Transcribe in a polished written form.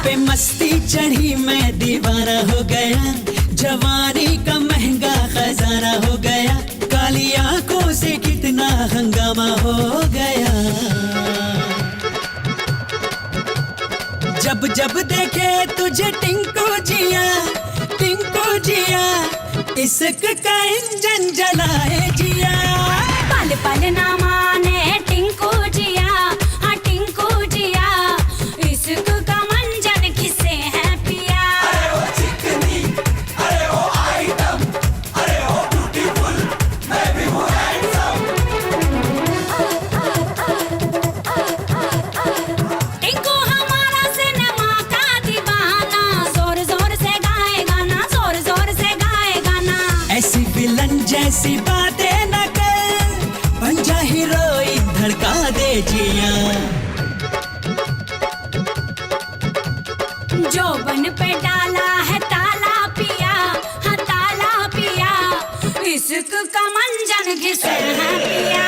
पे मस्ती चढ़ी मैं दीवाना हो गया, जवानी का महंगा खजाना हो गया, काली आंखों से कितना हंगामा हो गया। जब जब देखे तुझे टिंकू जिया, टिंकू जिया, इश्क का इंजन जलाए जिया। पल पल ना माने टिंकू जिया, हाँ टिंकू जिया, इश्क का मंजन किसे है पिया। अरे ओ चिकनी, अरे ओ आइटम, अरे ओ ब्यूटीफुल, मैं भी हूँ हैंडसम। टिंकू हमारा सिनेमा का दीवाना, जोर जोर से गाए गाना, जोर जोर से गाए गाना। ऐसी विलन जैसी बातें न कर, बन जा हीरोइन धड़का दे जिया। जो बन पे डाला है ताला पिया, हाँ ताला पिया, इश्क का मंजन घिसे है पिया।